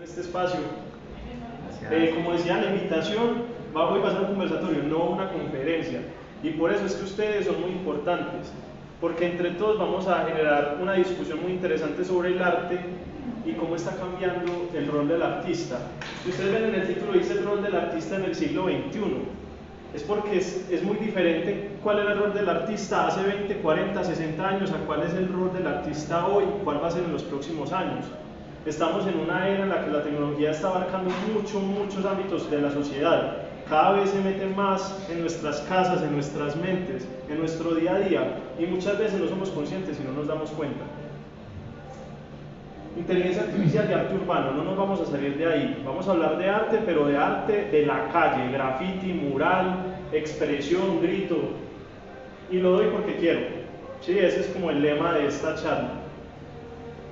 en este espacio. Como decía, la invitación hoy va a ser un conversatorio, no una conferencia. Y por eso es que ustedes son muy importantes, porque entre todos vamos a generar una discusión muy interesante sobre el arte y cómo está cambiando el rol del artista. Si ustedes ven en el título, dice el rol del artista en el siglo XXI. Es porque es muy diferente cuál era el rol del artista hace 20, 40, 60 años a cuál es el rol del artista hoy y cuál va a ser en los próximos años. Estamos en una era en la que la tecnología está abarcando muchos ámbitos de la sociedad. Cada vez se mete más en nuestras casas, en nuestras mentes, en nuestro día a día, y muchas veces no somos conscientes y no nos damos cuenta. Inteligencia artificial y arte urbano, no nos vamos a salir de ahí. Vamos a hablar de arte, pero de arte de la calle, graffiti, mural, expresión, grito. Y lo doy porque quiero. Sí, ese es como el lema de esta charla.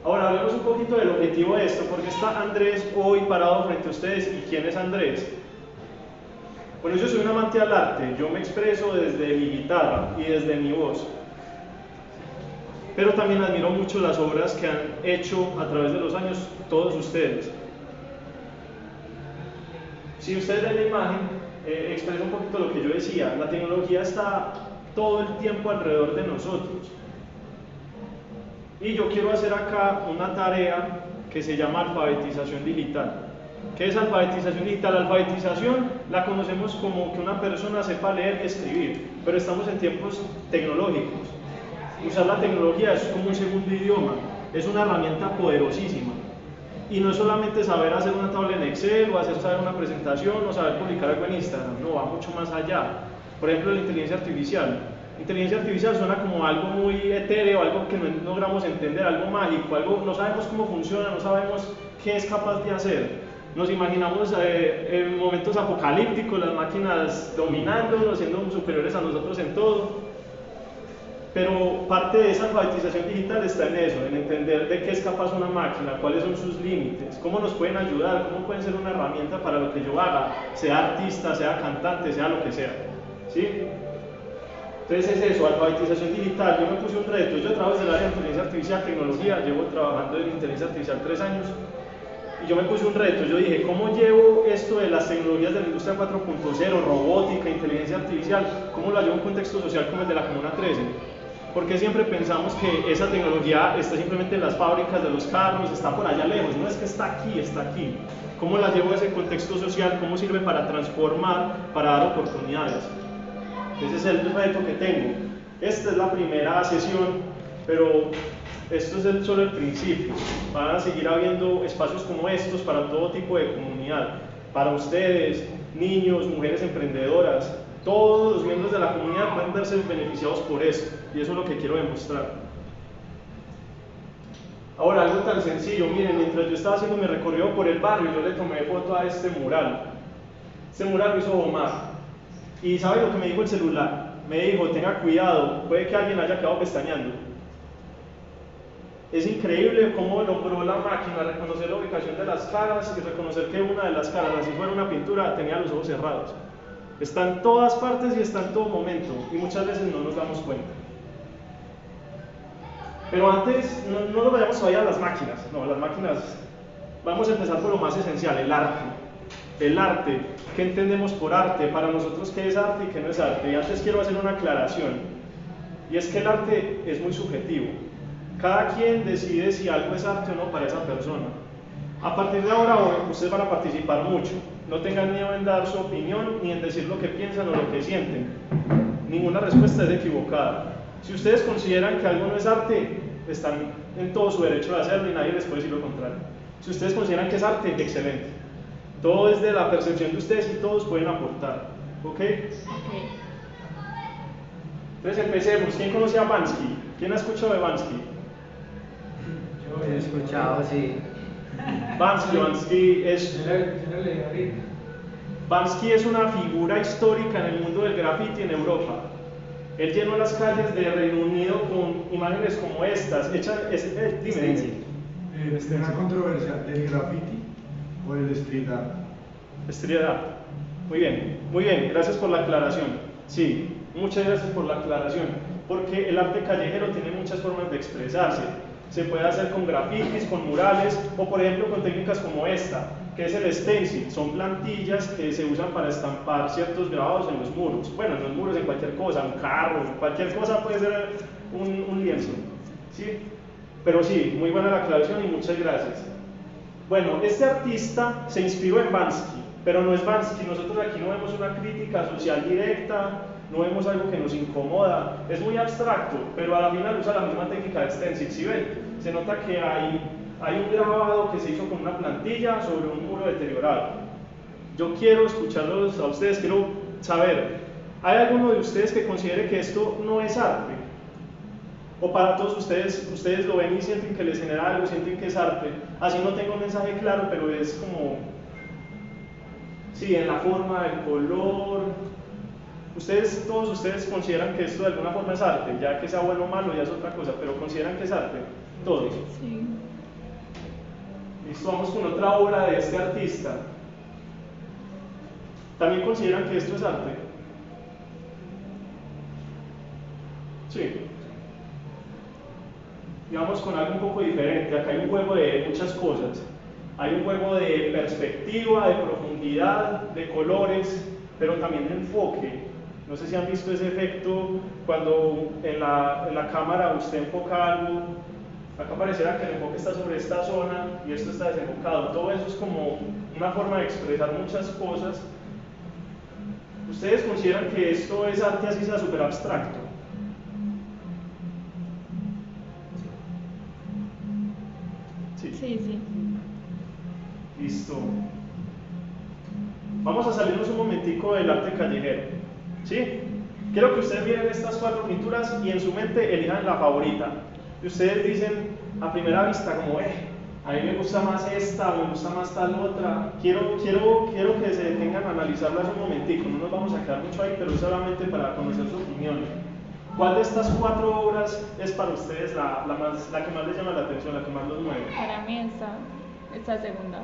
Ahora hablemos un poquito del objetivo de esto, porque está Andrés hoy parado frente a ustedes. ¿Y quién es Andrés? Bueno, yo soy un amante al arte, yo me expreso desde mi guitarra y desde mi voz. Pero también admiro mucho las obras que han hecho a través de los años todos ustedes. Si ustedes ven la imagen, expresa un poquito lo que yo decía, la tecnología está todo el tiempo alrededor de nosotros. Y yo quiero hacer acá una tarea que se llama alfabetización digital. ¿Qué es alfabetización digital? Alfabetización la conocemos como que una persona sepa leer y escribir, pero estamos en tiempos tecnológicos. Usar la tecnología es como un segundo idioma, es una herramienta poderosísima. Y no es solamente saber hacer una tabla en Excel o saber una presentación o saber publicar algo en Instagram, no, va mucho más allá. Por ejemplo, la inteligencia artificial. Inteligencia artificial suena como algo muy etéreo, algo que no logramos entender, algo mágico, algo no sabemos cómo funciona, no sabemos qué es capaz de hacer. Nos imaginamos en momentos apocalípticos, las máquinas dominándonos, siendo superiores a nosotros en todo. Pero parte de esa alfabetización digital está en eso, en entender de qué es capaz una máquina, cuáles son sus límites, cómo nos pueden ayudar, cómo pueden ser una herramienta para lo que yo haga, sea artista, sea cantante, sea lo que sea. ¿Sí? Entonces es eso, alfabetización digital. Yo me puse un reto, yo trabajo desde el área de inteligencia artificial, tecnología, llevo trabajando en inteligencia artificial 3 años, y yo me puse un reto, yo dije, ¿cómo llevo esto de las tecnologías de la industria 4.0, robótica, inteligencia artificial, cómo lo llevo a un contexto social como el de la Comuna 13? Porque siempre pensamos que esa tecnología está simplemente en las fábricas de los carros, está por allá lejos, no es que está aquí, está aquí. ¿Cómo la llevo a ese contexto social? ¿Cómo sirve para transformar, para dar oportunidades? Ese es el reto que tengo. Esta es la primera sesión, pero esto es solo el principio. Van a seguir habiendo espacios como estos para todo tipo de comunidad, para ustedes, niños, mujeres emprendedoras. Todos los miembros de la comunidad pueden verse beneficiados por esto, y eso es lo que quiero demostrar. Ahora, algo tan sencillo, miren, mientras yo estaba haciendo mi recorrido por el barrio, yo le tomé foto a este mural. Este mural lo hizo Omar. ¿Y sabe lo que me dijo el celular? Me dijo, tenga cuidado, puede que alguien haya quedado pestañeando. Es increíble cómo logró la máquina reconocer la ubicación de las caras y reconocer que una de las caras, así fuera una pintura, tenía los ojos cerrados. Está en todas partes y está en todo momento, y muchas veces no nos damos cuenta. Pero antes, no nos vayamos todavía a las máquinas. No, las máquinas, vamos a empezar por lo más esencial, el arte. El arte, ¿qué entendemos por arte? Para nosotros, ¿qué es arte y qué no es arte? Y antes quiero hacer una aclaración, y es que el arte es muy subjetivo. Cada quien decide si algo es arte o no para esa persona. A partir de ahora, ustedes van a participar mucho. No tengan miedo en dar su opinión, ni en decir lo que piensan o lo que sienten. Ninguna respuesta es equivocada. Si ustedes consideran que algo no es arte, están en todo su derecho de hacerlo y nadie les puede decir lo contrario. Si ustedes consideran que es arte, excelente. Todo es de la percepción de ustedes y todos pueden aportar. ¿Ok? Entonces empecemos. ¿Quién conoce a Bansky? ¿Quién ha escuchado de Bansky? Yo he escuchado, sí. Bansky es una figura histórica en el mundo del graffiti en Europa. Él llenó las calles de Reino Unido con imágenes como estas. Dime. Una controversia del graffiti o el street art. Street art. Muy bien, gracias por la aclaración. Sí, muchas gracias por la aclaración, porque el arte callejero tiene muchas formas de expresarse. se puede hacer con grafitis, con murales, o por ejemplo con técnicas como esta, que es el stencil. Son plantillas que se usan para estampar ciertos grabados en los muros. Bueno, en los muros, en cualquier cosa, un carro, cualquier cosa puede ser un lienzo. ¿Sí? Pero sí, muy buena la aclaración y muchas gracias. Bueno, este artista se inspiró en Banksy, pero no es Banksy. Nosotros aquí no vemos una crítica social directa, no vemos algo que nos incomoda. Es muy abstracto, pero a la final usa la misma técnica de stencil. ¿Sí ven? Se nota que hay un grabado que se hizo con una plantilla sobre un muro deteriorado. Yo quiero escucharlos a ustedes, quiero saber, ¿hay alguno de ustedes que considere que esto no es arte? O para todos ustedes lo ven y sienten que les genera algo, sienten que es arte. Así no tengo un mensaje claro, pero es como, sí, en la forma, el color. Todos ustedes consideran que esto de alguna forma es arte, ya que sea bueno o malo ya es otra cosa, pero consideran que es arte, todos. Sí. Listo, vamos con otra obra de este artista. ¿También consideran que esto es arte? Sí. Y vamos con algo un poco diferente. Acá hay un juego de muchas cosas. Hay un juego de perspectiva, de profundidad, de colores, pero también de enfoque. No sé si han visto ese efecto cuando en la cámara usted enfoca algo. Acá pareciera que el enfoque está sobre esta zona y esto está desenfocado. Todo eso es como una forma de expresar muchas cosas. ¿Ustedes consideran que esto es arte así sea súper abstracto? Sí. Sí. Listo. Vamos a salirnos un momentico del arte callejero. ¿Sí? Quiero que ustedes miren estas 4 pinturas y en su mente elijan la favorita. Y ustedes dicen a primera vista como, a mí me gusta más esta, me gusta más tal otra. Quiero que se detengan a analizarlas un momentico. No nos vamos a quedar mucho ahí, pero solamente para conocer su opinión. ¿Cuál de estas 4 obras es para ustedes la que más les llama la atención, la que más los mueve? Para mí esta segunda.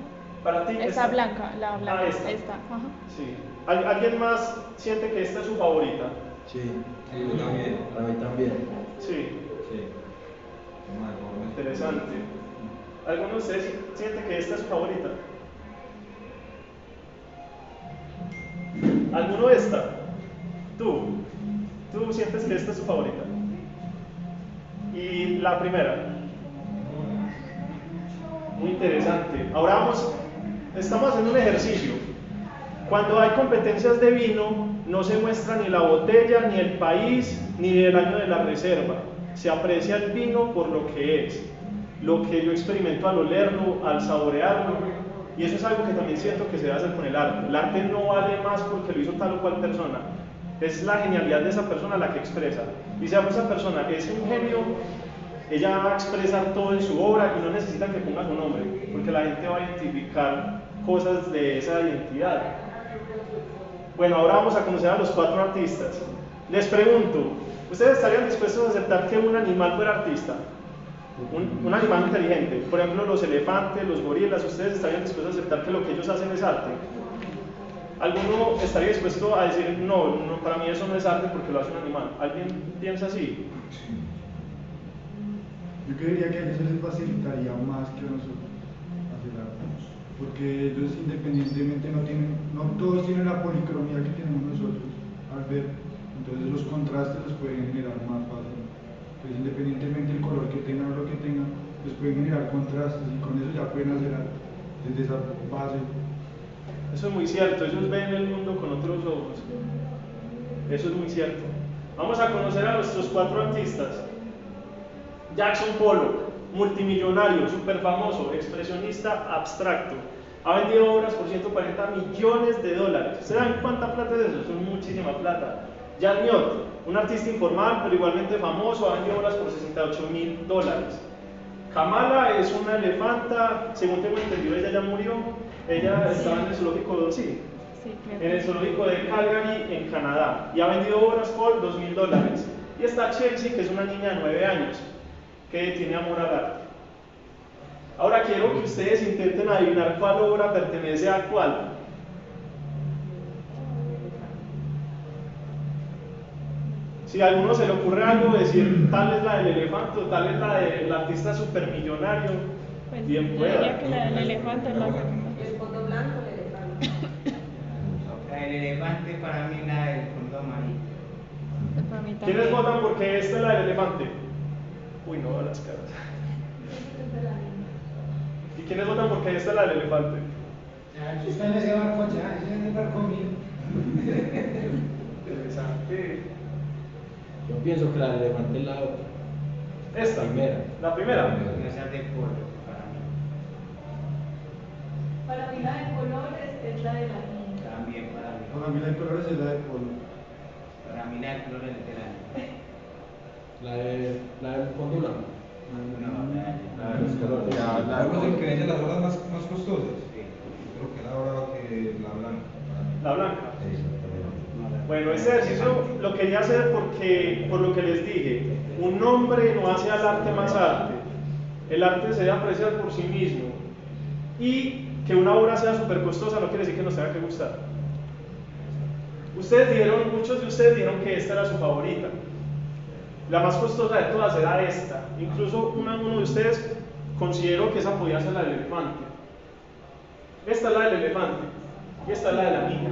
Para ti, esta blanca, la blanca, esta. Ajá. Sí. ¿Alguien más siente que esta es su favorita? Sí, yo también. Para mí también. Sí. Sí. Interesante. ¿Alguno de ustedes siente que esta es su favorita? ¿Alguno de esta? ¿Tú sientes que esta es tu favorita? ¿Y la primera? Muy interesante. Ahora estamos haciendo un ejercicio. Cuando hay competencias de vino, no se muestra ni la botella, ni el país, ni el año de la reserva. Se aprecia el vino por lo que es, lo que yo experimento al olerlo, al saborearlo, y eso es algo que también siento que se debe hacer con el arte. El arte no vale más porque lo hizo tal o cual persona, es la genialidad de esa persona la que expresa. Y si esa persona es un genio, ella va a expresar todo en su obra y no necesita que ponga su nombre, porque la gente va a identificar cosas de esa identidad. Bueno, ahora vamos a conocer a los 4 artistas. Les pregunto, ¿ustedes estarían dispuestos a aceptar que un animal fuera artista? Un animal inteligente, por ejemplo los elefantes, los gorilas, ¿ustedes estarían dispuestos a aceptar que lo que ellos hacen es arte? ¿Alguno estaría dispuesto a decir, no, para mí eso no es arte porque lo hace un animal? ¿Alguien piensa así? Yo creería que a ellos les facilitaría más que a nosotros hacer arte, porque ellos independientemente no todos tienen la policromía que tenemos nosotros al ver, entonces los contrastes los pueden generar más fácil. Pues independientemente del color que tengan o lo que tengan, pues pueden generar contrastes y con eso ya pueden hacer arte desde esa base. Eso es muy cierto, ellos ven el mundo con otros ojos. Eso es muy cierto. Vamos a conocer a nuestros 4 artistas. Jackson Pollock, multimillonario, súper famoso, expresionista abstracto. Ha vendido obras por 140 millones de dólares. ¿Se dan cuánta plata es eso? Es muchísima plata. Jan Miot, un artista informal pero igualmente famoso, ha vendido obras por $68.000. Kamala es una elefanta, según tengo entendido ella ya murió. Ella estaba en el zoológico, sí, en el zoológico de Calgary, en Canadá, y ha vendido obras por $2.000. Y está Chelsea, que es una niña de 9 años, que tiene amor al arte. Ahora quiero que ustedes intenten adivinar cuál obra pertenece a cuál. Si a alguno se le ocurre algo, decir tal es la del elefante o tal es la del artista supermillonario, Pues bien yo pueda. diría que la del elefante es la segunda. El fondo blanco, el elefante. La del elefante para mí la del fondo amarillo. Para mí ¿Quiénes también. votan porque esta es la del elefante? Uy, no, las caras. ¿Y quiénes votan porque esta es la del elefante? Yo estoy en ese barco ya, yo en el barco mío. Interesante. Yo pienso que la del elefante es la otra. Esta. Primera. La primera. Esa es de polo para mí. Para mí la de colores es la de la niña. También para mí. Para mí la de colores es la de polo. Para mí la de colores es de la niña. La del fondo blanco. No, La de los colores. Hablamos de que venden las horas más costosas. Sí. Creo que la hora que la blanca. La blanca. Exactamente. Bueno, este ejercicio lo quería hacer porque, por lo que les dije, un nombre no hace al arte más arte. El arte se debe apreciar por sí mismo. Y que una obra sea súper costosa no quiere decir que nos tenga que gustar. Muchos de ustedes dijeron que esta era su favorita. La más costosa de todas era esta. Incluso uno de ustedes consideró que esa podía ser la del elefante. Esta es la del elefante y esta es la de la niña.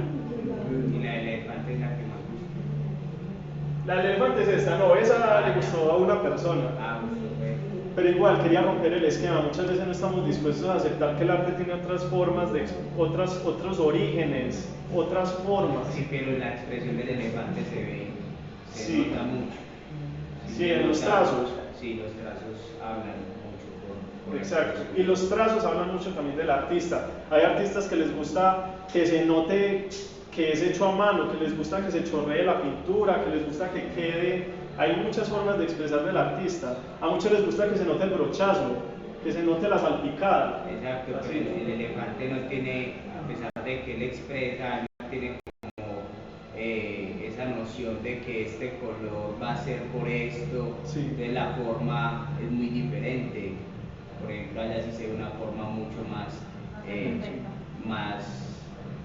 Y la del elefante es la que más gusta. La del elefante es esta, no, esa le gustó a una persona. Ah, bueno. Pero igual quería romper el esquema. Muchas veces no estamos dispuestos a aceptar que el arte tiene otras formas, otros orígenes, otras formas. Sí, pero la expresión del elefante se Sí. nota mucho. Sí, en los trazos. Sí, los trazos hablan mucho por Exacto. expresión. Y los trazos hablan mucho también del artista. Hay artistas que les gusta que se note que es hecho a mano, que les gusta que se chorree la pintura, que les gusta que quede. Hay muchas formas de expresar del artista. A muchos les gusta que se note el brochazo, que se note la salpicada. Exacto, Así. pero el elefante no tiene, a pesar de que él expresa, no tiene como esa noción de que este color va a ser por esto, Sí. de la forma es muy diferente. Por ejemplo, allá sí se ve una forma mucho más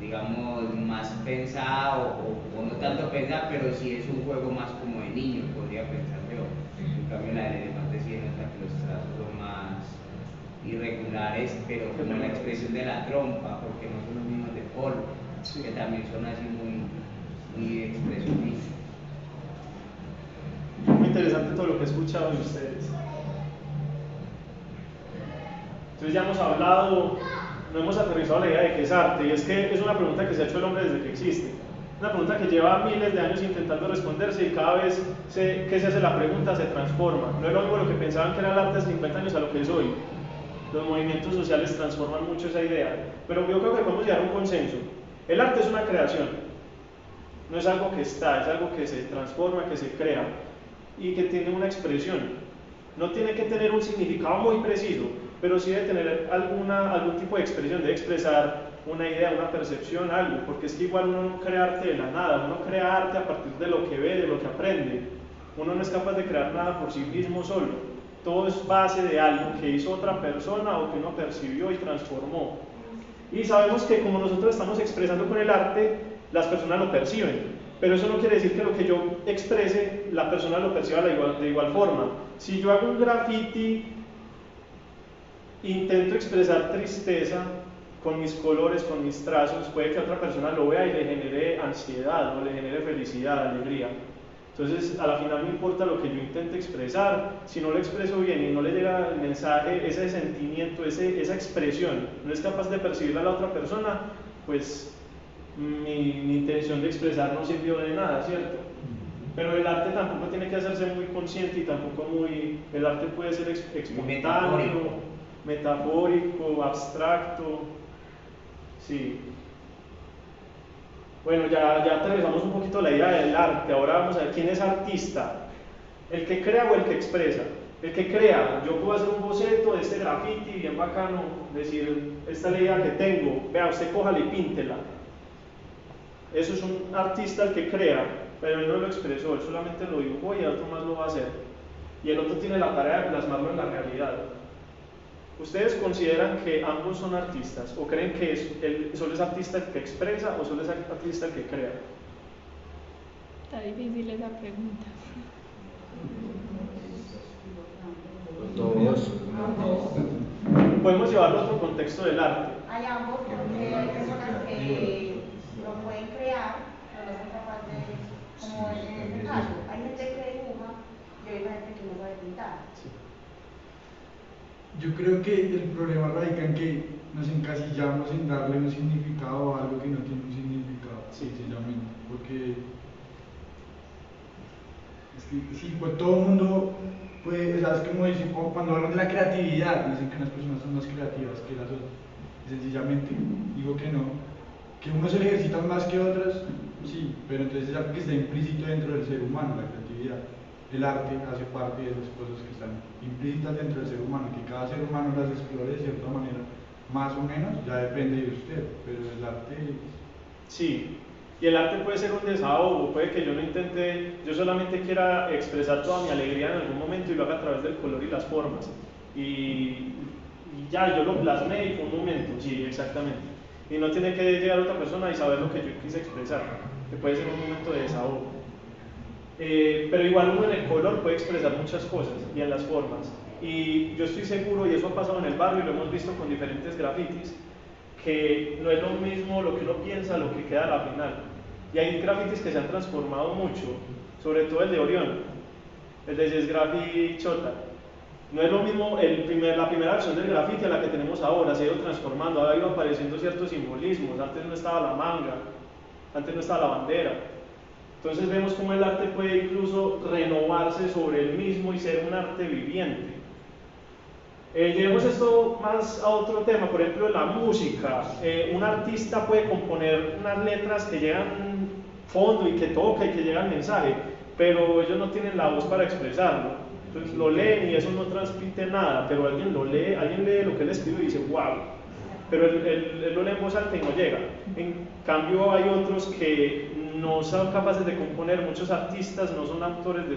digamos, más pensada o no tanto pensada, pero sí es un juego más como de niños, podría pensar yo. En cambio, la del elefante sí nota que los trazos son más irregulares, pero como la expresión de la trompa, porque no son los mismos de polo, Sí. que también son así muy expresionistas. Muy interesante todo lo que he escuchado de ustedes. Entonces ya hemos hablado, no hemos aterrizado la idea de qué es arte, y es que es una pregunta que se ha hecho el hombre desde que existe. Una pregunta que lleva miles de años intentando responderse y cada vez que se hace la pregunta se transforma. No es lo mismo lo que pensaban que era el arte hace 50 años a lo que es hoy. Los movimientos sociales transforman mucho esa idea, pero yo creo que podemos llegar a un consenso. El arte es una creación, no es algo que está, es algo que se transforma, que se crea y que tiene una expresión. No tiene que tener un significado muy preciso, pero sí debe tener algún tipo de expresión, de expresar una idea, una percepción, algo, porque es que igual uno no crea arte de la nada, uno crea arte a partir de lo que ve, de lo que aprende. Uno no es capaz de crear nada por sí mismo solo. Todo es base de algo que hizo otra persona o que uno percibió y transformó. Y sabemos que como nosotros estamos expresando con el arte, las personas lo perciben. Pero eso no quiere decir que lo que yo exprese, la persona lo perciba de igual forma. Si yo hago un graffiti, intento expresar tristeza con mis colores, con mis trazos, puede que otra persona lo vea y le genere ansiedad o le genere felicidad, alegría. Entonces, a la final no importa lo que yo intente expresar, si no lo expreso bien y no le llega el mensaje, ese sentimiento, esa expresión, no es capaz de percibirla a la otra persona, pues mi intención de expresar no sirvió de nada, ¿cierto? Pero el arte tampoco tiene que hacerse muy consciente y tampoco el arte puede ser espontáneo, metafórico, abstracto, sí. Bueno, ya aterrizamos un poquito la idea del arte. Ahora vamos a ver quién es artista, el que crea o el que expresa. El que crea, yo puedo hacer un boceto de este graffiti bien bacano, decir, esta es la idea que tengo, vea, usted cójala y píntela. Eso es un artista el que crea, pero él no lo expresó, él solamente lo dibujó y el otro más lo va a hacer. Y el otro tiene la tarea de plasmarlo en la realidad. ¿Ustedes consideran que ambos son artistas? ¿O creen que solo es artista el que expresa o solo es artista el que crea? Está difícil esa pregunta. Todos. Podemos llevarlo a otro contexto del arte. Hay ambos, porque hay personas que lo pueden crear, pero no son capaces de, como en este caso, hay gente que dibuja y hay gente que no sabe pintar. Yo creo que el problema radica en que nos encasillamos en darle un significado a algo que no tiene un significado, sencillamente. Porque sí, pues todo el mundo puede, ¿sabes? Como dicen, cuando hablan de la creatividad, dicen que unas personas son más creativas que las otras. Sencillamente digo que no. Que unos se le ejercitan más que otras, sí, pero entonces es algo que está implícito dentro del ser humano, la creatividad. El arte hace parte de esas cosas que están implícitas dentro del ser humano, que cada ser humano las explore de cierta manera, más o menos, ya depende de usted, pero el arte Sí, y el arte puede ser un desahogo, puede que yo no intente, yo solamente quiera expresar toda mi alegría en algún momento y lo haga a través del color y las formas. Y ya, yo lo plasmé y fue un momento, sí, exactamente. Y no tiene que llegar otra persona y saber lo que yo quise expresar, que puede ser un momento de desahogo. Pero igual uno en el color puede expresar muchas cosas y en las formas. Y yo estoy seguro, y eso ha pasado en el barrio y lo hemos visto con diferentes grafitis, que no es lo mismo lo que uno piensa, lo que queda a la final. Y hay grafitis que se han transformado mucho, sobre todo el de Orión, el de Yes Graffiti Chota. No es lo mismo la primera versión del graffiti a la que tenemos ahora, se ha ido transformando, ha ido apareciendo ciertos simbolismos, antes no estaba la manga, antes no estaba la bandera. Entonces vemos cómo el arte puede incluso renovarse sobre el mismo y ser un arte viviente. Llevemos esto más a otro tema, por ejemplo la música. Un artista puede componer unas letras que llegan fondo y que toca y que llega el mensaje, pero ellos no tienen la voz para expresarlo. Entonces lo leen y eso no transmite nada, pero alguien lo lee, alguien lee lo que él escribe y dice wow, pero él lo lee en voz alta y no llega. En cambio hay otros que no son capaces de componer, muchos artistas no son autores de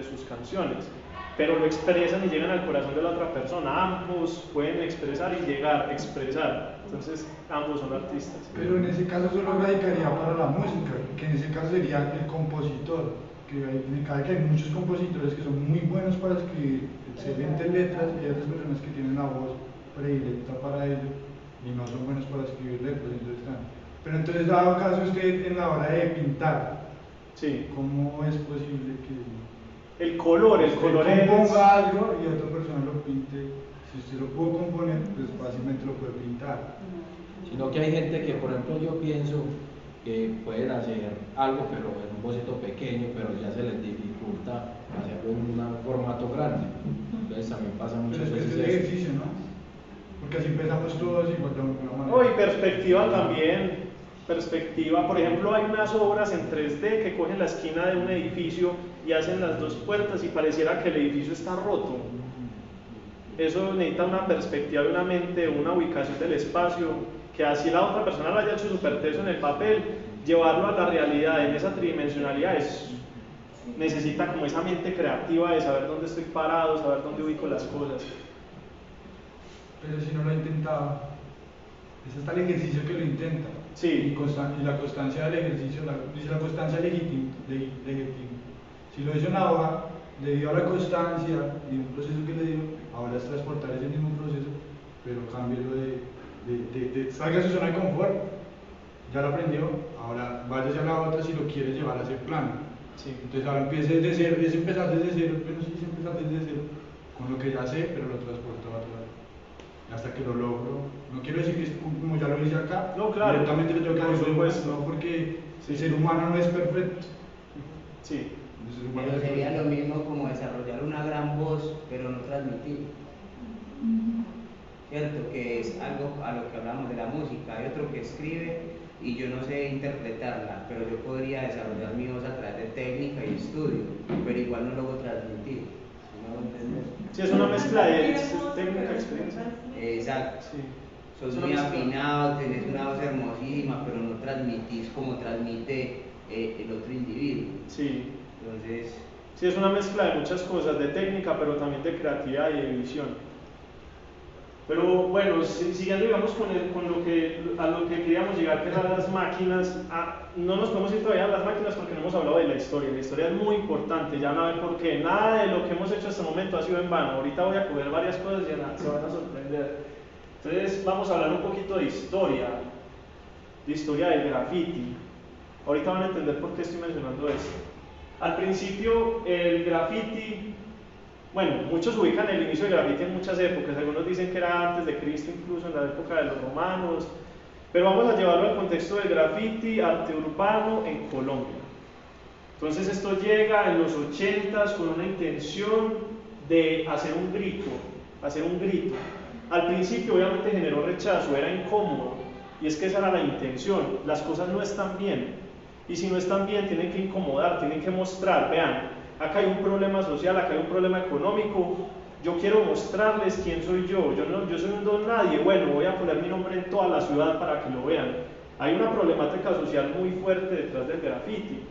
sus canciones, pero lo expresan y llegan al corazón de la otra persona. Ambos pueden expresar y llegar a expresar, entonces ambos son artistas. pero en ese caso solo radicaría para la música, que en ese caso sería el compositor, que hay muchos compositores que son muy buenos para escribir excelentes letras y hay otras personas que tienen la voz predilecta para ello y no son buenos para escribir letras, entonces pero entonces dado caso usted en la hora de pintar, Sí. ¿cómo es posible que El color es... componga algo y otra persona lo pinte? Si usted lo pudo componer, pues fácilmente lo puede pintar. Sino que hay gente que, por ejemplo, yo pienso que pueden hacer algo, pero en un boceto pequeño, pero ya se les dificulta hacerlo en un formato grande. Entonces también pasa Pero muchas es que veces es el eso. ejercicio, ¿no? Porque así empezamos todos y pues de alguna manera. Oh, y perspectiva también. Perspectiva, por ejemplo, hay unas obras en 3D que cogen la esquina de un edificio y hacen las dos puertas y pareciera que el edificio está roto. Eso necesita una perspectiva de una mente, una ubicación del espacio, que así la otra persona lo haya hecho súper teso en el papel, llevarlo a la realidad en esa tridimensionalidad necesita como esa mente creativa de saber dónde estoy parado, saber dónde ubico las cosas. Pero si no lo ha intentado, es hasta el ejercicio que lo intenta. Sí. Y la constancia del ejercicio, dice la constancia legítima. Si lo hizo en la hoja, debido a la constancia y un proceso que le dio, ahora es transportar ese mismo proceso, pero cámbielo salga de su zona de confort. Ya lo aprendió, ahora váyase a la otra si lo quiere llevar a ese plano. Sí. Entonces ahora empiece desde cero, es empezar desde cero, pero sí es empezar desde cero, con lo que ya sé, pero lo transporto a otro lado. Hasta que lo logro. No quiero decir que es como ya lo hice acá, No, claro. directamente le tengo que Por hacer supuesto. no, porque Sí. el ser humano no es perfecto. Sí. El ser humano Pero es sería perfecto. lo mismo como desarrollar una gran voz, pero no transmitir. ¿Cierto? Que es algo a lo que hablamos de la música. Hay otro que escribe y yo no sé interpretarla, pero yo podría desarrollar mi voz a través de técnica y estudio, pero igual no logro transmitir. ¿No lo entiendes? Sí, es una mezcla de técnica y experiencia. Exacto. Sí. Sos Es una muy mezcla. afinado, tenés una voz hermosísima, pero no transmitís como transmite el otro individuo. Sí. Entonces, Sí, es una mezcla de muchas cosas, de técnica, pero también de creatividad y de visión. Pero bueno, siguiendo digamos a lo que queríamos llegar, que eran las máquinas, no nos podemos ir todavía a las máquinas porque no hemos hablado de la historia es muy importante, ya van a ver por qué, nada de lo que hemos hecho hasta el momento ha sido en vano, ahorita voy a coger varias cosas y se van a sorprender. Entonces vamos a hablar un poquito de historia del graffiti. Ahorita van a entender por qué estoy mencionando esto. Al principio el graffiti, bueno, muchos ubican el inicio del graffiti en muchas épocas, algunos dicen que era antes de Cristo, incluso en la época de los romanos, pero vamos a llevarlo al contexto del graffiti, arte urbano en Colombia. Entonces esto llega en los 80s con una intención de hacer un grito. Al principio obviamente generó rechazo, era incómodo, y es que esa era la intención, las cosas no están bien, y si no están bien tienen que incomodar, tienen que mostrar, vean, acá hay un problema social, acá hay un problema económico, yo quiero mostrarles quién soy yo soy un don nadie, bueno, voy a poner mi nombre en toda la ciudad para que lo vean. Hay una problemática social muy fuerte detrás del graffiti.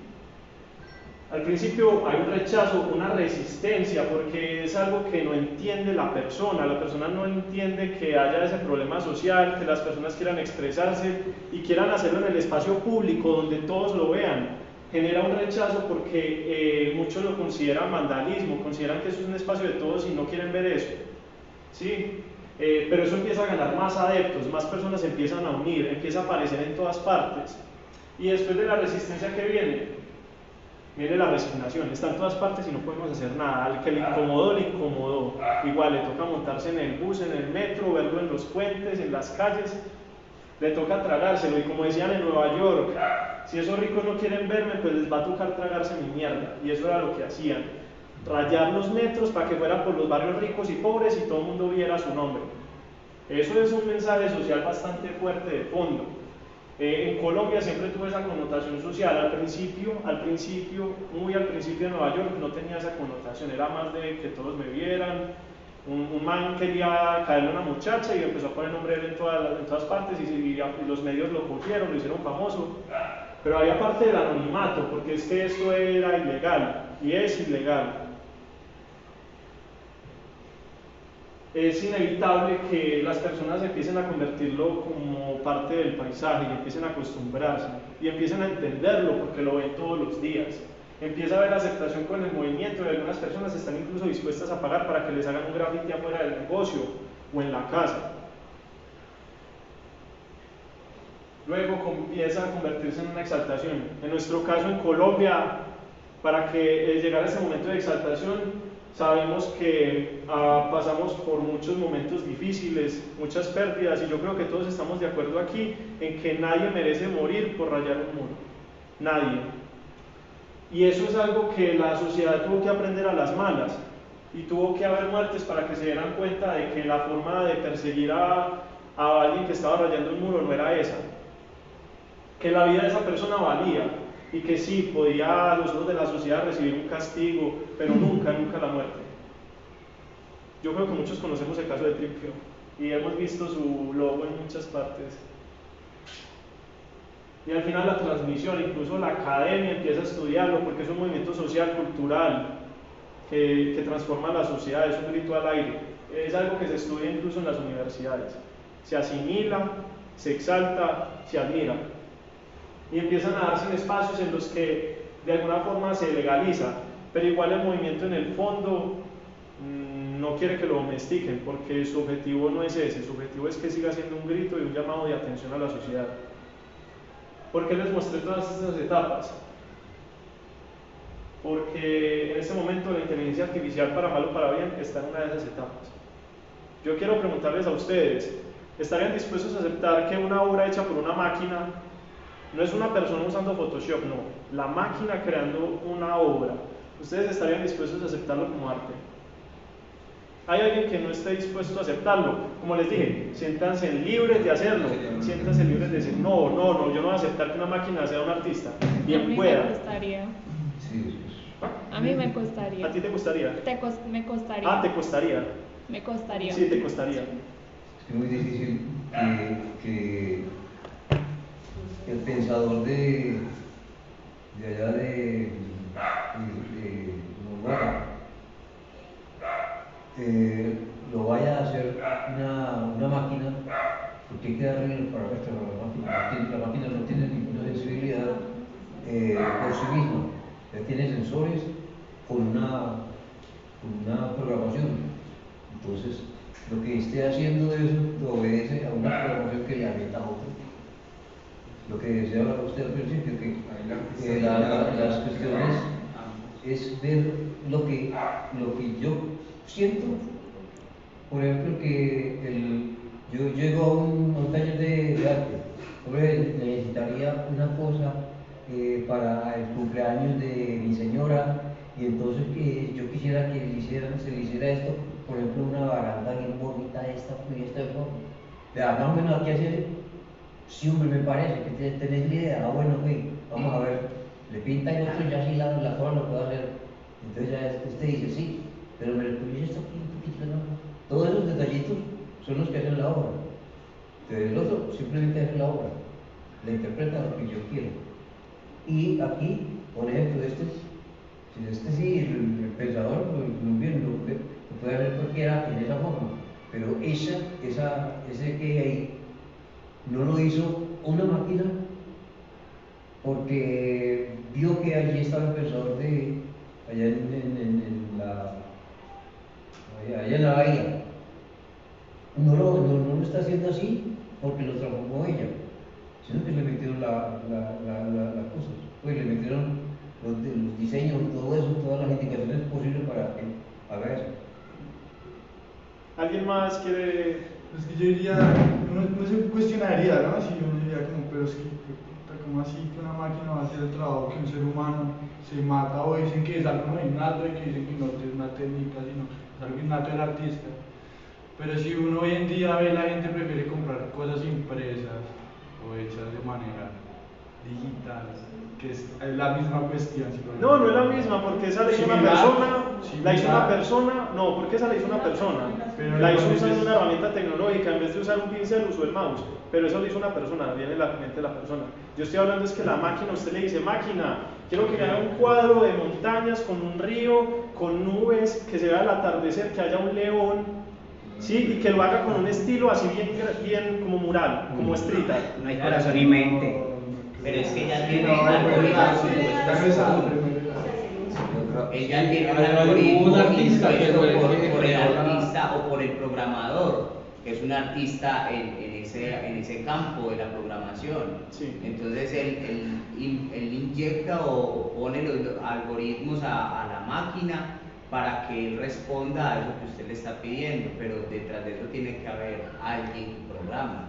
Al principio hay un rechazo, una resistencia, porque es algo que no entiende la persona no entiende que haya ese problema social, que las personas quieran expresarse y quieran hacerlo en el espacio público donde todos lo vean. Genera un rechazo porque muchos lo consideran vandalismo, consideran que eso es un espacio de todos y no quieren ver eso. ¿Sí? Pero eso empieza a ganar más adeptos, más personas se empiezan a unir, empieza a aparecer en todas partes. Y después de la resistencia que viene la resignación, está en todas partes y no podemos hacer nada. Al que le incomodó. Igual le toca montarse en el bus, en el metro, verlo en los puentes, en las calles, le toca tragárselo. Y como decían en Nueva York, si esos ricos no quieren verme, pues les va a tocar tragarse mi mierda. Y eso era lo que hacían, rayar los metros para que fuera por los barrios ricos y pobres y todo el mundo viera su nombre. Eso es un mensaje social bastante fuerte de fondo. En Colombia siempre tuvo esa connotación social, al principio, muy al principio de Nueva York no tenía esa connotación, era más de que todos me vieran, un man quería caerle a una muchacha y empezó a poner nombre de él en todas partes y los medios lo cogieron, lo hicieron famoso, pero había parte del anonimato, porque es que esto era ilegal, y es ilegal. Es inevitable que las personas empiecen a convertirlo como parte del paisaje y empiecen a acostumbrarse y empiecen a entenderlo porque lo ven todos los días. Empieza a haber aceptación con el movimiento y algunas personas están incluso dispuestas a pagar para que les hagan un graffiti afuera del negocio o en la casa. Luego empieza a convertirse en una exaltación. En nuestro caso en Colombia, para que llegara ese momento de exaltación, sabemos que pasamos por muchos momentos difíciles, muchas pérdidas, y yo creo que todos estamos de acuerdo aquí en que nadie merece morir por rayar un muro. Nadie. Y eso es algo que la sociedad tuvo que aprender a las malas, y tuvo que haber muertes para que se dieran cuenta de que la forma de perseguir a alguien que estaba rayando un muro no era esa. Que la vida de esa persona valía, y que sí, podía a los ojos de la sociedad recibir un castigo, pero nunca la muerte. Yo creo que muchos conocemos el caso de Tripio y hemos visto su logo en muchas partes. Y al final la transmisión, incluso la academia empieza a estudiarlo porque es un movimiento social, cultural, que transforma la sociedad, es un grito al aire. Es algo que se estudia incluso en las universidades. Se asimila, se exalta, se admira. Y empiezan a darse espacios en los que de alguna forma se legaliza, pero igual el movimiento en el fondo no quiere que lo domestiquen, porque su objetivo no es ese, su objetivo es que siga siendo un grito y un llamado de atención a la sociedad. ¿Por qué les mostré todas estas etapas? Porque en este momento la inteligencia artificial, para mal o para bien, está en una de esas etapas. Yo quiero preguntarles a ustedes, ¿estarían dispuestos a aceptar que una obra hecha por una máquina no es una persona usando Photoshop, no, la máquina creando una obra? ¿Ustedes estarían dispuestos a aceptarlo como arte? Hay alguien que no esté dispuesto a aceptarlo. Como les dije, siéntanse libres de hacerlo, siéntanse libres de decir, no, yo no voy a aceptar que una máquina sea un artista. Bien pueda. Me costaría. A mí me costaría. ¿A ti te gustaría? Me costaría. Ah, ¿te costaría? Me costaría. Sí, te costaría. Es muy difícil que el pensador de allá de Noruega lo vaya a hacer una máquina, porque hay que darle los parámetros a la máquina. La máquina no tiene ninguna sensibilidad por sí misma, ya tiene sensores con una programación. Entonces, lo que esté haciendo eso lo obedece a una programación que le avienta a otro. Lo que decía usted al principio, que las cuestiones es ver lo que yo siento. Por ejemplo, que yo llego a un taller de arte, hombre, necesitaría una cosa para el cumpleaños de mi señora, y entonces yo quisiera que se le hiciera esto, por ejemplo, una baranda bien bonita de esta forma. Más o menos aquí hacer, sí, hombre, me parece que tenés la idea. Bueno, vamos a ver, le pinta el otro, ya sí la forma lo puedo hacer. Entonces ya usted dice, sí, pero me le pones esto aquí un poquito, ¿no? Todos esos detallitos son los que hacen la obra. Entonces el otro simplemente hace la obra, le interpreta lo que yo quiero. Y aquí, por ejemplo, sí, el pensador lo puede hacer cualquiera en esa forma, pero ese que ahí no lo hizo una máquina porque vio que allí estaba el pensador allá en la bahía. No lo está haciendo así porque lo transformó ella, sino que le metieron las cosas, pues le metieron los diseños, todo eso, todas las indicaciones posibles para que haga eso. ¿Alguien más quiere? Es que yo diría, uno se cuestionaría, ¿no? Si uno diría como, pero es que, ¿cómo así que una máquina va a hacer el trabajo que un ser humano se mata? O dicen que es algo no innato, y que dicen que no es una técnica, sino es algo innato del artista. Pero si uno hoy en día ve, la gente prefiere comprar cosas impresas o hechas de manera digital, que es la misma cuestión. No es la misma, porque esa la hizo una persona, no, porque esa la hizo una persona, pero la hizo usando una herramienta tecnológica, en vez de usar un pincel usó el mouse, pero eso lo hizo una persona, viene en la mente de la persona. Yo estoy hablando es que la máquina, usted le dice, máquina, quiero que me haga un cuadro de montañas con un río, con nubes, que se vea el atardecer, que haya un león, sí, y que lo haga con un estilo así bien como mural, como street art. No hay corazón y mente. Pero es que ella tiene un algoritmo. Ella tiene un algoritmo impuesto por el artista o por el programador, que es un artista en ese campo de la programación. Sí. Entonces él inyecta o pone los algoritmos a la máquina para que él responda a eso que usted le está pidiendo, pero detrás de eso tiene que haber alguien que programa,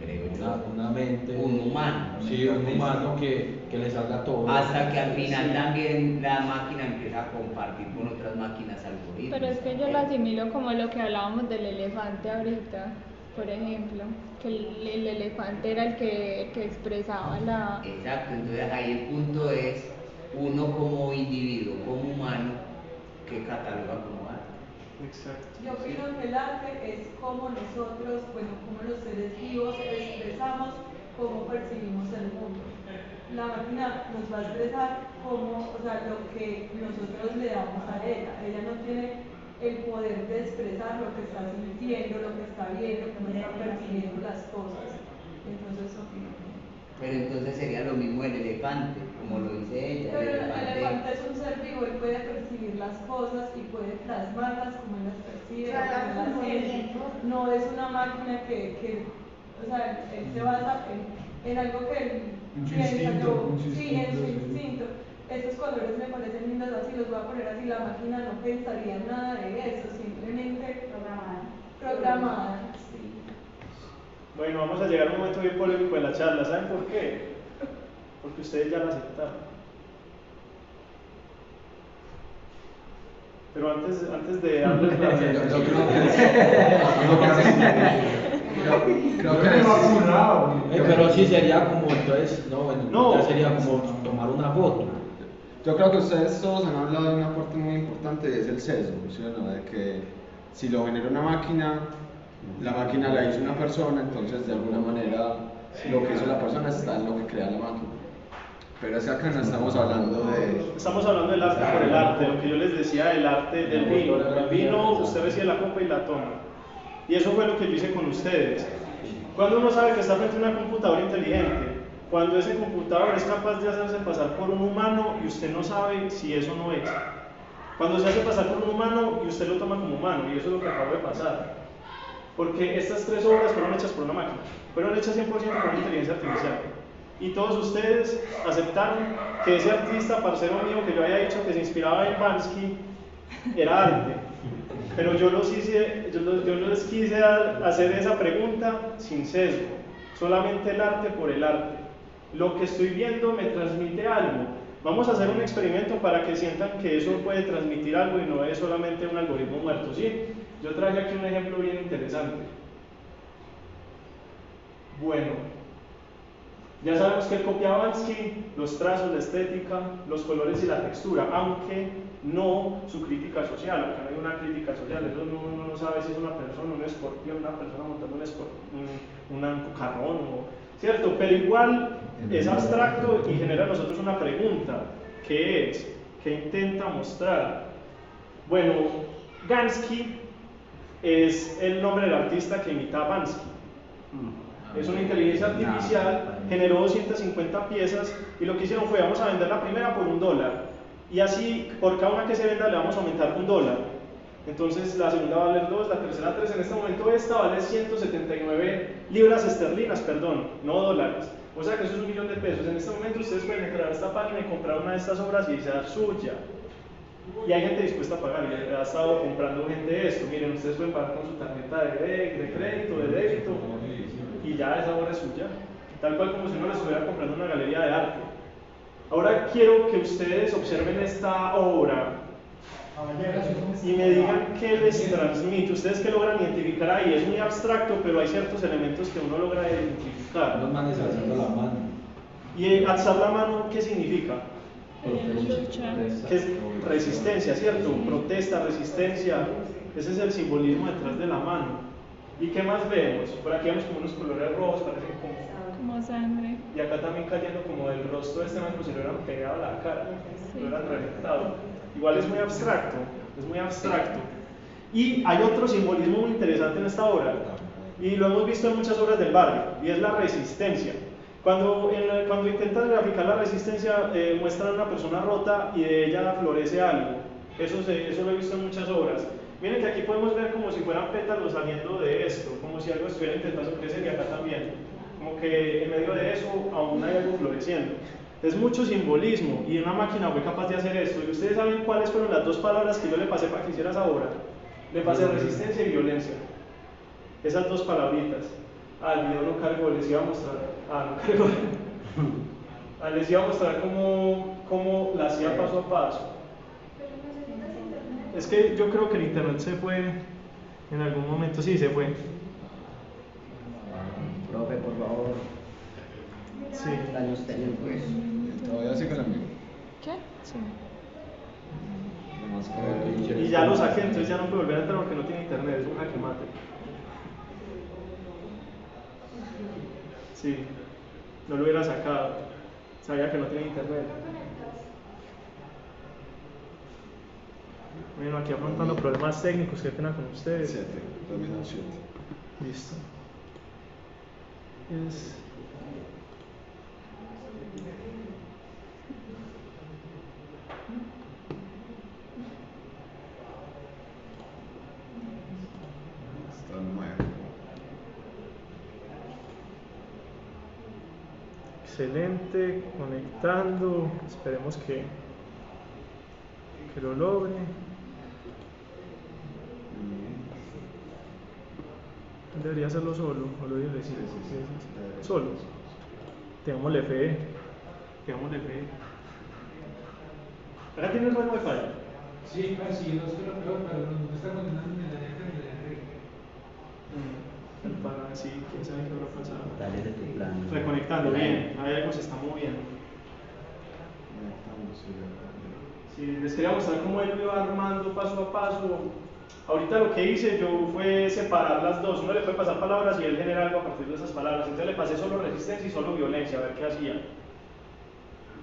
creo yo. Una mente. Un humano. Sí, un humano que le salga todo. Hasta que al final también la máquina empieza a compartir con otras máquinas algoritmos. Pero es que yo lo asimilo como lo que hablábamos del elefante ahorita, por ejemplo, que el elefante era el que expresaba la... Exacto, entonces ahí el punto es uno como individuo, como humano, que cataloga como arte. Exacto. Yo opino que el arte es como nosotros, como los seres vivos expresamos cómo percibimos el mundo. La máquina nos va a expresar lo que nosotros le damos a ella. Ella no tiene el poder de expresar lo que está sintiendo, lo que está viendo, cómo está percibiendo las cosas. Entonces opino que... Pero entonces sería lo mismo el elefante, como lo dice ella. Pero el elefante es un ser vivo, él puede percibir las cosas y puede plasmarlas como él las percibe. No es una máquina que o sea, él se basa en algo que él piensa, en su instinto. Estos colores me parecen lindos así, los voy a poner así. La máquina no pensaría nada de eso, simplemente programada. Sí. Bueno, vamos a llegar a un momento bien polémico de la charla. ¿Saben por qué? Porque ustedes ya la aceptaron. Pero antes de darles la creo que es vacunado. Pero sí sería como, entonces, no, ya sería como tomar una foto. Yo creo que ustedes todos han hablado de una parte muy importante, es el sesgo, ¿sí o no? De que si lo genera una máquina, la máquina la hizo una persona, entonces de alguna manera lo que hizo la persona está en lo que crea la máquina. Pero es que acá no estamos hablando de... Estamos hablando del arte por el arte, lo que yo les decía del arte del vino. El vino, usted recibe la copa y la toma. Y eso fue lo que yo hice con ustedes. Cuando uno sabe que está frente a una computadora inteligente, cuando ese computador es capaz de hacerse pasar por un humano y usted no sabe si eso no es. Cuando se hace pasar por un humano y usted lo toma como humano, y eso es lo que acabo de pasar. Porque estas 3 obras fueron hechas por una máquina, fueron hechas 100% por una inteligencia artificial. Y todos ustedes aceptaron que ese artista, parcero mío, que yo había dicho que se inspiraba en Bansky, era arte. Pero yo les quise hacer esa pregunta sin sesgo, solamente el arte por el arte. Lo que estoy viendo me transmite algo. Vamos a hacer un experimento para que sientan que eso puede transmitir algo y no es solamente un algoritmo muerto, ¿sí? Yo traje aquí un ejemplo bien interesante. Bueno, ya sabemos que él copia Bansky, los trazos, la estética, los colores y la textura, aunque no su crítica social, aunque no hay una crítica social, eso uno no sabe si es una persona, un escorpión, una persona montando un carrón, ¿cierto? Pero igual es abstracto y genera a nosotros una pregunta, ¿qué es? ¿Qué intenta mostrar? Bueno, Gansky es el nombre del artista que imita a Bansky. Es una inteligencia artificial, generó 250 piezas y lo que hicieron fue, vamos a vender la primera por $1 y así por cada una que se venda le vamos a aumentar $1. Entonces la segunda va a valer 2, la tercera 3, en este momento esta vale 179 libras esterlinas, perdón, no dólares. O sea que eso es $1.000.000. En este momento ustedes pueden entrar a esta página y comprar una de estas obras y sea suya. Y hay gente dispuesta a pagar, y ha estado comprando gente esto. Miren, ustedes pueden pagar con su tarjeta de crédito, de débito, y ya esa obra es suya, tal cual como si uno le estuviera comprando una galería de arte. Ahora quiero que ustedes observen esta obra y me digan qué les transmite. Ustedes qué logran identificar ahí. Es muy abstracto, pero hay ciertos elementos que uno logra identificar. Los manes alzando la mano. ¿Y alzar la mano qué significa? Que es resistencia, ¿cierto? Protesta, resistencia. Ese es el simbolismo detrás de la mano. ¿Y qué más vemos? Por aquí vemos como unos colores rojos, parecen como sangre. Y acá también cayendo como del rostro de este man, como si lo hubieran pegado a la cara, lo hubieran reventado. Igual es muy abstracto, es muy abstracto. Y hay otro simbolismo muy interesante en esta obra, y lo hemos visto en muchas obras del barrio, y es la resistencia. Cuando intentan graficar la resistencia, muestran a una persona rota y de ella florece algo. Eso lo he visto en muchas obras. Miren que aquí podemos ver como si fueran pétalos saliendo de esto, como si algo estuviera intentando crecer, y acá también. Como que en medio de eso aún hay algo floreciendo. Es mucho simbolismo y una máquina fue capaz de hacer esto. ¿Y ustedes saben cuáles fueron las 2 palabras que yo le pasé para que hiciera esa obra? Le pasé resistencia y violencia. Esas 2 palabritas. El video no cargó, les iba a mostrar. No cargó. Les iba a mostrar cómo la hacía paso a paso. Es que yo creo que el internet se fue en algún momento, sí se fue. Profe, por favor. Sí. Daños técnicos. Todavía sigue la misma. ¿Qué? Sí. Y ya lo saqué, entonces ya no puedo volver a entrar porque no tiene internet, es un jaque mate. Sí, no lo hubiera sacado, sabía que no tiene internet. Bueno, aquí afrontando problemas técnicos, qué pena con ustedes. 7, también son 7. Listo. Está nuevo. Excelente, conectando, esperemos que lo logre. Debería hacerlo solo, o lo debería decir. Solo. Tengámosle fe. ¿Acá tienes buen wifi? Sí, no es que lo peor, pero no está condenando ni la gente ni la Enrique. Sí, quién sabe qué habrá pasado. Dale de tu plan. Reconectando, bien, ahí algo se está moviendo. Sí, les quería mostrar cómo él lo iba armando paso a paso. Ahorita lo que hice yo fue separar las dos. Uno le puede pasar palabras y él genera algo a partir de esas palabras. Entonces le pasé solo resistencia y solo violencia, a ver qué hacía.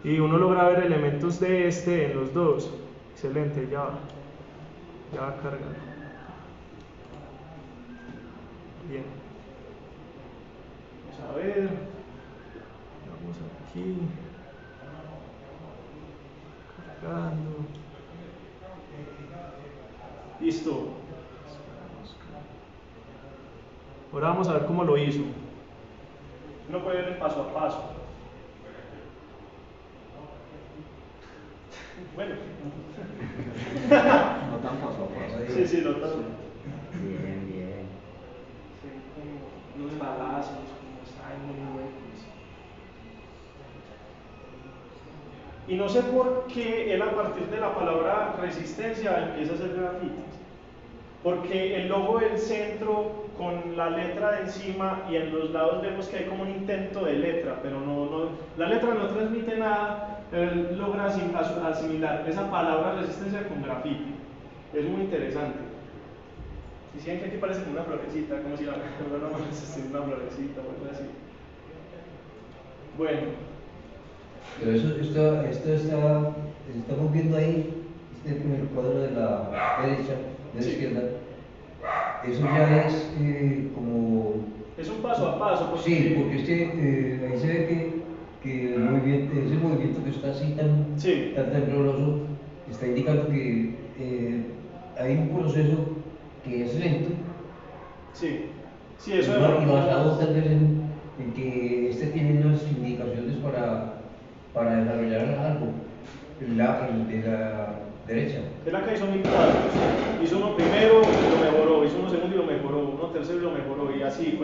Y uno logra ver elementos de este en los dos. Excelente, ya va a cargar. Bien. Vamos a ver. Vamos aquí. Cargando. Listo. Ahora vamos a ver cómo lo hizo. Uno puede ver el paso a paso. Bueno. No tan paso a paso. Sí, no tan. Bien. Sí, como unos balazos, como están muy huecos. Y no sé por qué él a partir de la palabra resistencia empieza a hacer grafitis. Porque el logo del centro con la letra de encima y en los lados vemos que hay como un intento de letra, pero la letra no transmite nada, él logra asimilar esa palabra resistencia con grafiti. Es muy interesante. Y si ven que aquí parece como una florecita, como si la no existiera una florecita o algo así. Bueno. Pero estamos viendo ahí, este primer cuadro de la derecha, de la izquierda, eso ya es como... Es un paso a paso. Sí, porque es que ahí se ve que el movimiento, ese movimiento que está así tan tembloroso, está indicando que hay un proceso que es lento. Sí, eso es y basado tal vez en que tiene unas indicaciones para desarrollar algo, de la derecha. Es la que hizo mil pasos. Hizo uno primero y lo mejoró, hizo uno segundo y lo mejoró, uno tercero y lo mejoró, y así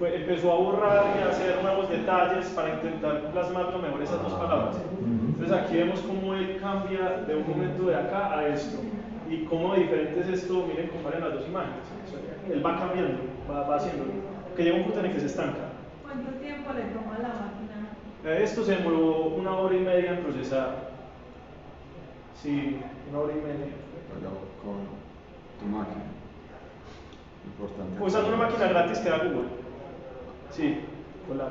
empezó a borrar y a hacer nuevos detalles para intentar plasmar lo mejor esas dos palabras. Entonces aquí vemos cómo él cambia de un momento de acá a esto, y cómo diferente es esto. Miren, comparen las dos imágenes. Él va cambiando, va haciéndolo, que llega un punto en el que se estanca. ¿Cuánto tiempo le toma a la máquina? Esto se demoró 1 hora y media en procesar. Sí, 1 hora y media. Con tu máquina. Importante. Usando una máquina gratis que da Google. Sí, hola.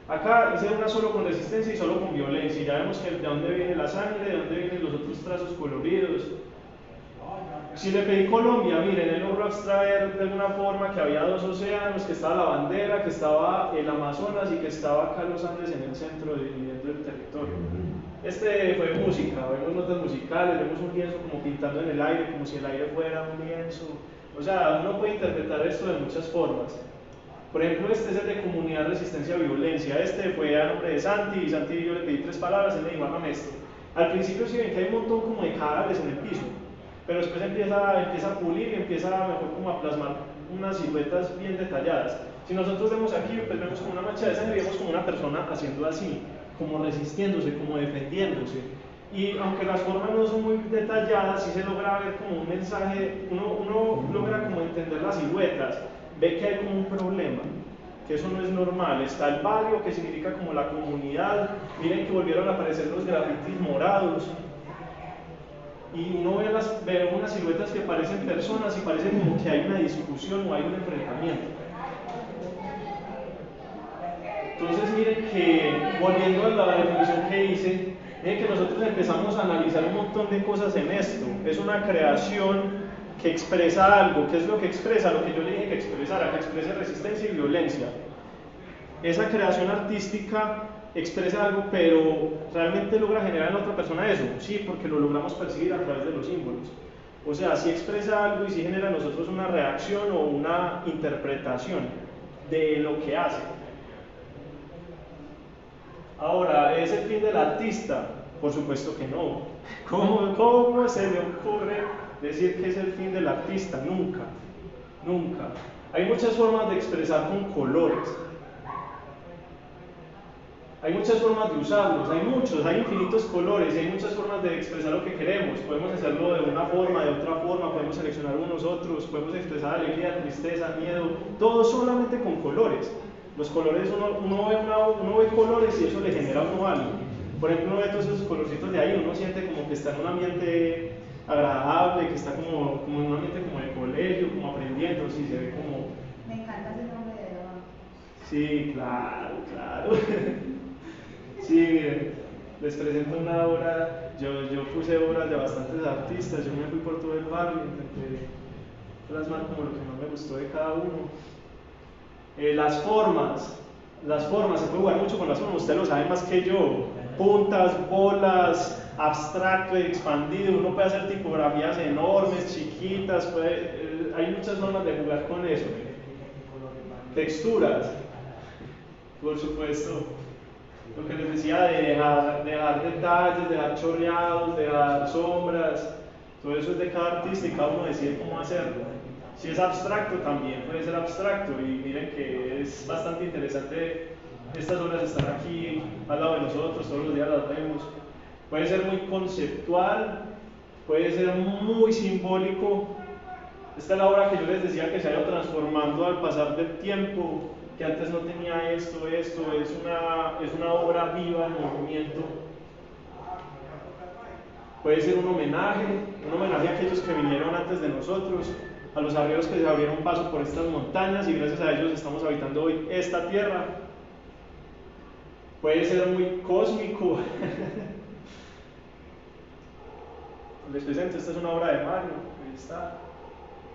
Acá hice una solo con resistencia y solo con violencia. Y ya vemos que de dónde viene la sangre, de dónde vienen los otros trazos coloridos. Si le pedí Colombia, miren, él logró extraer de alguna forma que había 2 océanos, que estaba la bandera, que estaba el Amazonas y que estaba acá los Andes en el centro dividiendo el territorio. Este fue música, vemos notas musicales, vemos un lienzo como pintando en el aire, como si el aire fuera un lienzo. O sea, uno puede interpretar esto de muchas formas. Por ejemplo, este es el de comunidad, resistencia, violencia. Este fue a nombre de Santi, y Santi yo le pedí 3 palabras, él me dijo, hágame esto. Al principio sí ven que hay un montón como de cadáveres en el piso, pero después empieza a pulir y empieza mejor como a plasmar unas siluetas bien detalladas. Si nosotros vemos aquí, pues vemos como una mancha de sangre y vemos como una persona haciendo así, como resistiéndose, como defendiéndose. Y aunque las formas no son muy detalladas, sí se logra ver como un mensaje, uno logra como entender las siluetas, ve que hay como un problema, que eso no es normal. Está el barrio, que significa como la comunidad. Miren que volvieron a aparecer los grafitis morados. Y uno ve unas siluetas que parecen personas y parece como que hay una discusión o hay un enfrentamiento. Entonces miren que, volviendo a la definición que hice, miren que nosotros empezamos a analizar un montón de cosas en esto. Es una creación que expresa algo. ¿Qué es lo que expresa? Lo que yo le dije que expresara, que exprese resistencia y violencia. Esa creación artística expresa algo, pero ¿realmente logra generar en la otra persona eso? Sí, porque lo logramos percibir a través de los símbolos. O sea, sí expresa algo y sí genera en nosotros una reacción o una interpretación de lo que hace. Ahora, ¿es el fin del artista? Por supuesto que no. ¿Cómo se le ocurre decir que es el fin del artista? Nunca, nunca. Hay muchas formas de expresar con colores. Hay muchas formas de usarlos, hay infinitos colores y hay muchas formas de expresar lo que queremos. Podemos hacerlo de una forma, de otra forma, podemos seleccionar unos otros, podemos expresar alegría, tristeza, miedo, todo solamente con colores. Los colores, uno ve colores y eso le genera a uno algo. Por ejemplo, uno ve todos esos colorcitos de ahí, uno siente como que está en un ambiente agradable, que está como en un ambiente como de colegio, como aprendiendo, sí, se ve como... Me encanta ese nombre de Eva. Sí, claro. Sí, miren, les presento una obra. Yo puse obras de bastantes artistas, yo me fui por todo el barrio, intenté plasmar como lo que más me gustó de cada uno. Las formas, se puede jugar mucho con las formas, usted lo sabe más que yo. Puntas, bolas, abstracto y expandido, uno puede hacer tipografías enormes, chiquitas, hay muchas formas de jugar con eso. Texturas, por supuesto, lo que les decía de dejar detalles, dejar chorreados, dejar sombras, todo eso es de cada artista y cada uno decide cómo hacerlo. Si es abstracto también puede ser abstracto, y miren que es bastante interesante. Estas obras están aquí al lado de nosotros, todos los días las vemos. Puede ser muy conceptual, puede ser muy simbólico. Esta es la obra que yo les decía que se ha ido transformando al pasar del tiempo, que antes no tenía esto, es una obra viva en movimiento. Puede ser un homenaje a aquellos que vinieron antes de nosotros, a los arrieros que se abrieron paso por estas montañas y gracias a ellos estamos habitando hoy esta tierra. Puede ser muy cósmico. Les presento, esta es una obra de Mario, ahí está.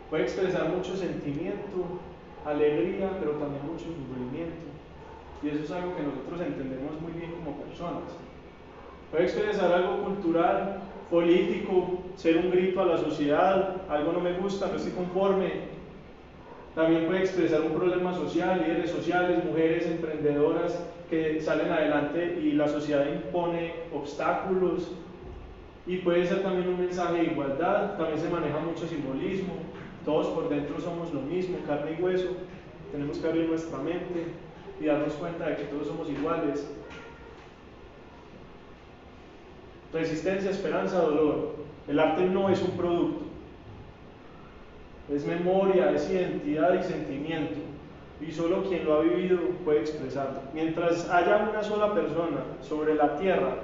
Puede expresar mucho sentimiento, alegría, pero también mucho sufrimiento. Y eso es algo que nosotros entendemos muy bien como personas. Puede expresar algo cultural, político, ser un grito a la sociedad, algo no me gusta, no estoy conforme. También puede expresar un problema social, líderes sociales, mujeres emprendedoras que salen adelante y la sociedad impone obstáculos. Y puede ser también un mensaje de igualdad, también se maneja mucho simbolismo. Todos por dentro somos lo mismo, carne y hueso. Tenemos que abrir nuestra mente y darnos cuenta de que todos somos iguales. Resistencia, esperanza, dolor. El arte no es un producto. Es memoria, es identidad y sentimiento, y solo quien lo ha vivido puede expresarlo. Mientras haya una sola persona sobre la tierra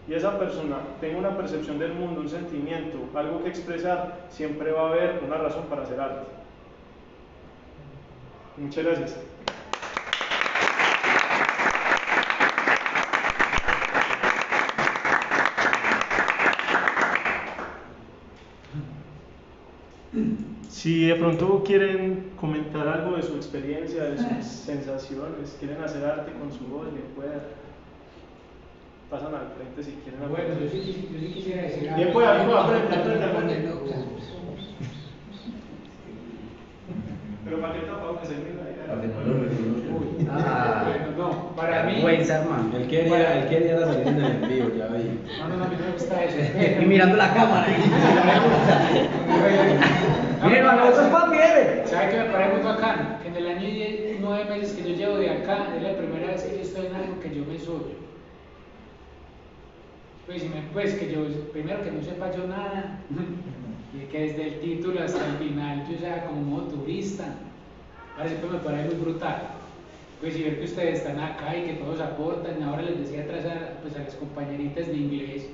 y esa persona tenga una percepción del mundo, un sentimiento, algo que expresar, siempre va a haber una razón para hacer arte. Muchas gracias. Si de pronto quieren comentar algo de su experiencia, de sus sensaciones, quieren hacer arte con su voz, bien puedan. Pasan al frente si quieren. Bueno, yo sí quisiera decir algo. Bien pueda, frente. Pero para qué tapado que se mira ahí. No, para mí. Él quería salir en el envío, ya vi. No, a mí no me gusta eso. Y mirando la cámara. Miren, nosotros papi, ¿Sabe qué me parece muy bacano? Que en el año y 9 meses que yo llevo de acá, es la primera vez que yo estoy en algo que yo me soy. Pues que yo, primero que no sepa yo nada, y que desde el título hasta el final yo sea como modo turista, parece que me parece muy brutal. Pues y ver que ustedes están acá y que todos aportan. Ahora les decía atrás a las compañeritas de inglés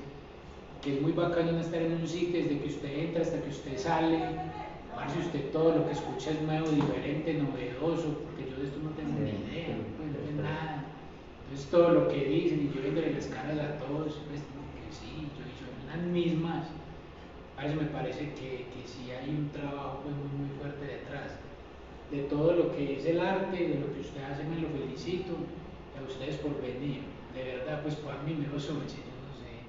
que es muy bacano no estar en un sitio desde que usted entra hasta que usted sale. Si usted todo lo que escucha es nuevo, diferente, novedoso, porque yo de esto no tengo ni idea, pues no sé nada. Entonces todo lo que dicen y yo viéndole las caras a todos, pues que sí, yo son las mismas. A eso me parece que sí hay un trabajo pues, muy fuerte detrás. De todo lo que es el arte, de lo que usted hace, me lo felicito. A ustedes por venir. De verdad, pues para mí me lo soy, yo no sé.